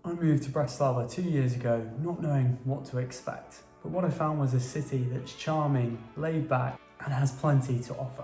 I moved to Bratislava 2 years ago, not knowing what to expect. But what I found was a city that's charming, laid back, and has plenty to offer.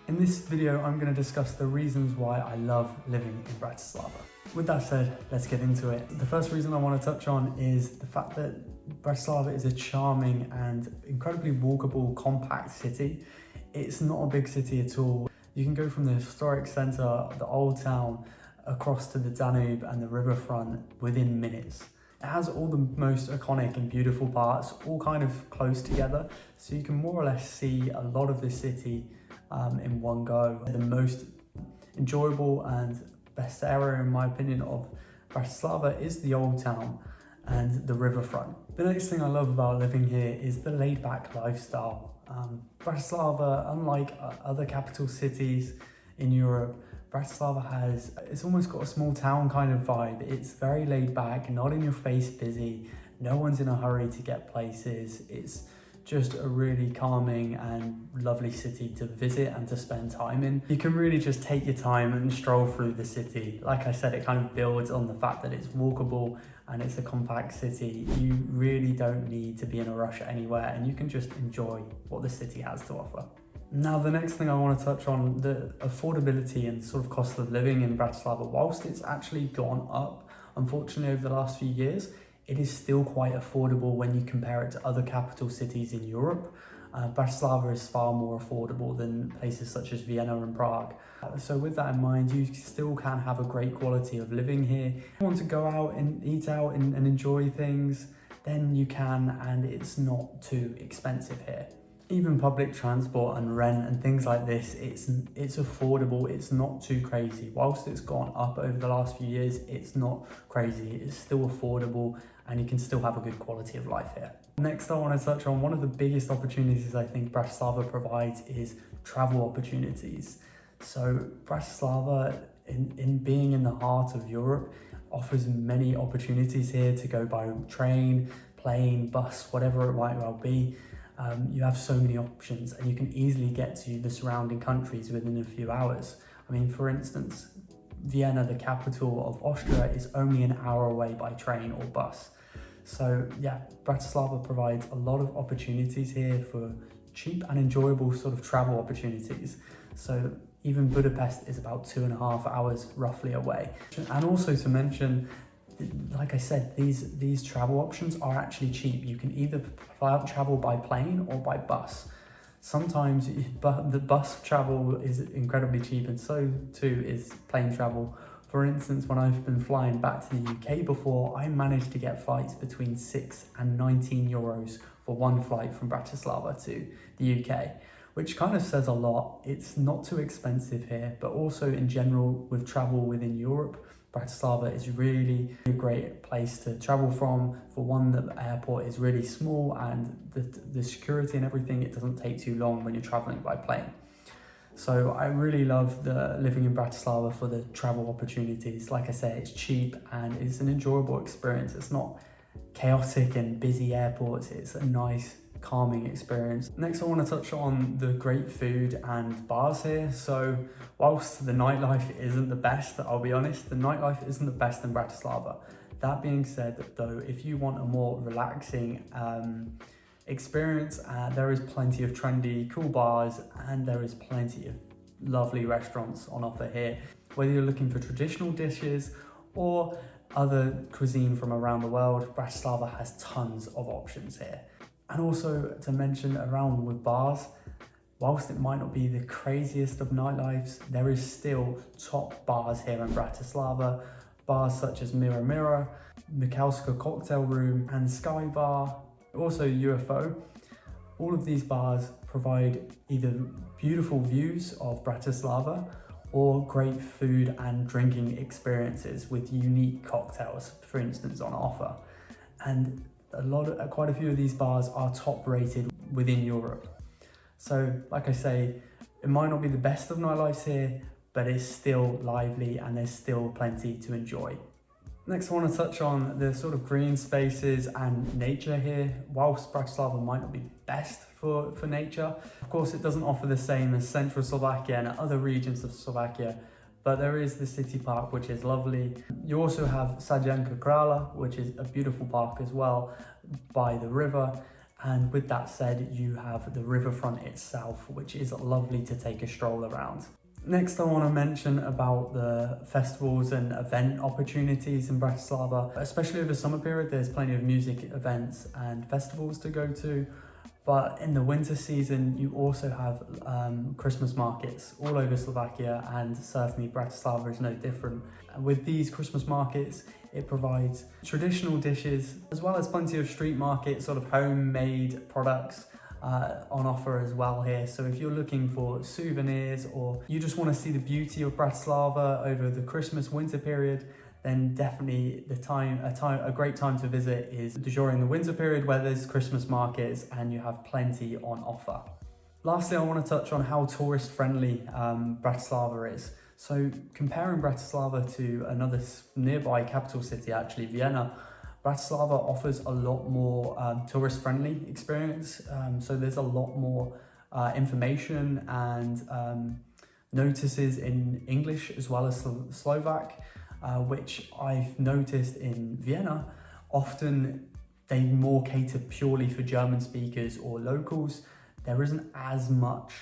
In this video, I'm going to discuss the reasons why I love living in Bratislava. With that said, let's get into it. The first reason I want to touch on is the fact that Bratislava is a charming and incredibly walkable, compact city. It's not a big city at all. You can go from the historic centre, the old town, across to the Danube and the riverfront within minutes. It has all the most iconic and beautiful parts all kind of close together, so you can more or less see a lot of the city in one go. The most enjoyable and best area, in my opinion, of Bratislava is the old town and the riverfront. The next thing I love about living here is the laid-back lifestyle. Bratislava, unlike other capital cities in Europe, Bratislava it's almost got a small town kind of vibe. It's very laid back, not in your face busy. No one's in a hurry to get places. It's just a really calming and lovely city to visit and to spend time in. You can really just take your time and stroll through the city. Like I said, it kind of builds on the fact that it's walkable and it's a compact city. You really don't need to be in a rush anywhere, and you can just enjoy what the city has to offer. Now, the next thing I want to touch on, the affordability and sort of cost of living in Bratislava. Whilst it's actually gone up, unfortunately, over the last few years, it is still quite affordable when you compare it to other capital cities in Europe. Bratislava is far more affordable than places such as Vienna and Prague. So with that in mind, you still can have a great quality of living here. If you want to go out and eat out and enjoy things, then you can, and it's not too expensive here. Even public transport and rent and things like this, it's affordable, it's not too crazy. Whilst it's gone up over the last few years, it's not crazy, it's still affordable, and you can still have a good quality of life here. Next, I want to touch on one of the biggest opportunities I think Bratislava provides is travel opportunities. So Bratislava, in being in the heart of Europe, offers many opportunities here to go by train, plane, bus, whatever it might well be. You have so many options, and you can easily get to the surrounding countries within a few hours. I mean, for instance, Vienna, the capital of Austria, is only an hour away by train or bus. So yeah, Bratislava provides a lot of opportunities here for cheap and enjoyable sort of travel opportunities. So even Budapest is about 2.5 hours roughly away. And also to mention, like I said, these travel options are actually cheap. You can either travel by plane or by bus. Sometimes the bus travel is incredibly cheap, and so too is plane travel. For instance, when I've been flying back to the UK before, I managed to get flights between 6 and 19 euros for one flight from Bratislava to the UK, which kind of says a lot. It's not too expensive here, but also in general with travel within Europe, Bratislava is really a great place to travel from. For one, the airport is really small, and the security and everything, it doesn't take too long when you're traveling by plane. So I really love living in Bratislava for the travel opportunities. Like I say, it's cheap and it's an enjoyable experience. It's not chaotic and busy airports. It's a nice, calming experience. Next, I want to touch on the great food and bars here. So whilst the nightlife isn't the best, I'll be honest, the nightlife isn't the best in Bratislava. That being said, though, if you want a more relaxing experience, there is plenty of trendy, cool bars, and there is plenty of lovely restaurants on offer here. Whether you're looking for traditional dishes or other cuisine from around the world, Bratislava has tons of options here. And also to mention, around with bars, whilst it might not be the craziest of nightlifes, there is still top bars here in Bratislava. Bars such as Mirror Mirror, Mikowska Cocktail Room, and Sky Bar, also UFO. All of these bars provide either beautiful views of Bratislava or great food and drinking experiences with unique cocktails, for instance, on offer. And quite a few of these bars are top rated within Europe. So like I say, it might not be the best of nightlifes here, but it's still lively and there's still plenty to enjoy. Next, I want to touch on the sort of green spaces and nature here. Whilst Bratislava might not be best for nature, of course it doesn't offer the same as central Slovakia and other regions of Slovakia, but there is the city park, which is lovely. You also have Sadzianka Krala, which is a beautiful park as well by the river. And with that said, you have the riverfront itself, which is lovely to take a stroll around. Next, I want to mention about the festivals and event opportunities in Bratislava. Especially over the summer period, there's plenty of music events and festivals to go to. But in the winter season, you also have Christmas markets all over Slovakia, and certainly Bratislava is no different. With these Christmas markets, it provides traditional dishes as well as plenty of street market sort of homemade products on offer as well here. So if you're looking for souvenirs or you just want to see the beauty of Bratislava over the Christmas winter period, then definitely a great time to visit is during the winter period where there's Christmas markets and you have plenty on offer. Lastly, I want to touch on how tourist friendly Bratislava is. So comparing Bratislava to another nearby capital city, actually Vienna, Bratislava offers a lot more tourist friendly experience. So there's a lot more information and notices in English as well as Slovak. Which I've noticed in Vienna, often they more cater purely for German speakers or locals. There isn't as much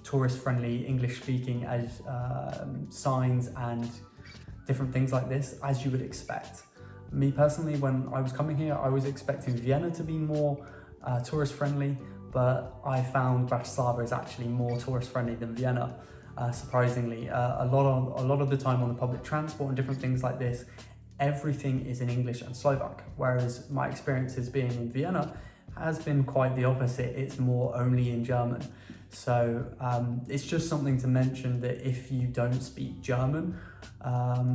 tourist-friendly English speaking as signs and different things like this as you would expect. Me personally, when I was coming here, I was expecting Vienna to be more tourist-friendly, but I found Bratislava is actually more tourist-friendly than Vienna. Surprisingly, a lot of the time on the public transport and different things like this, everything is in English and Slovak, whereas my experiences being in Vienna has been quite the opposite. It's more only in German. So it's just something to mention that if you don't speak German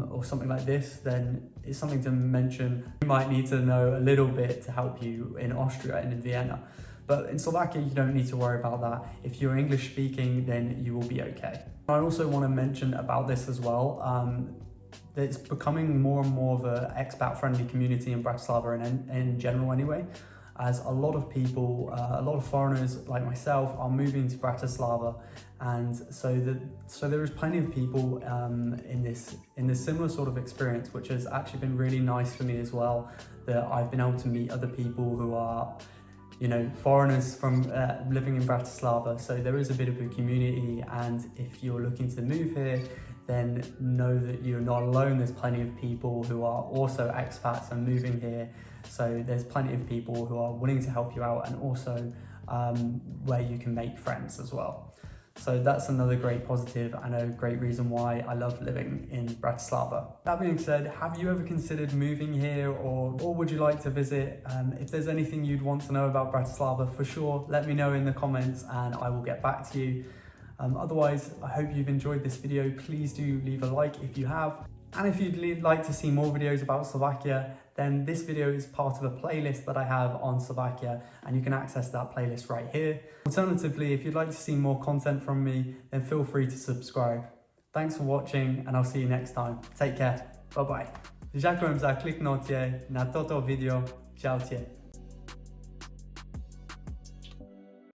or something like this, then it's something to mention. You might need to know a little bit to help you in Austria and in Vienna. But in Slovakia, you don't need to worry about that. If you're English speaking, then you will be okay. I also want to mention about this as well, that it's becoming more and more of an expat friendly community in Bratislava and in general anyway, as a lot of people, a lot of foreigners like myself are moving to Bratislava, and so there is plenty of people in this similar sort of experience, which has actually been really nice for me as well, that I've been able to meet other people who are, you know, foreigners from living in Bratislava. So there is a bit of a community, and if you're looking to move here, then know that you're not alone. There's plenty of people who are also expats and moving here. So there's plenty of people who are willing to help you out, and also where you can make friends as well. So that's another great positive and a great reason why I love living in Bratislava. That being said, have you ever considered moving here, or would you like to visit? If there's anything you'd want to know about Bratislava, for sure, let me know in the comments and I will get back to you. Otherwise, I hope you've enjoyed this video. Please do leave a like if you have. And if you'd like to see more videos about Slovakia, then this video is part of a playlist that I have on Slovakia, and you can access that playlist right here. Alternatively, if you'd like to see more content from me, then feel free to subscribe. Thanks for watching, and I'll see you next time. Take care. Bye bye. Ďakujem za kliknutie na toto video. Čaute.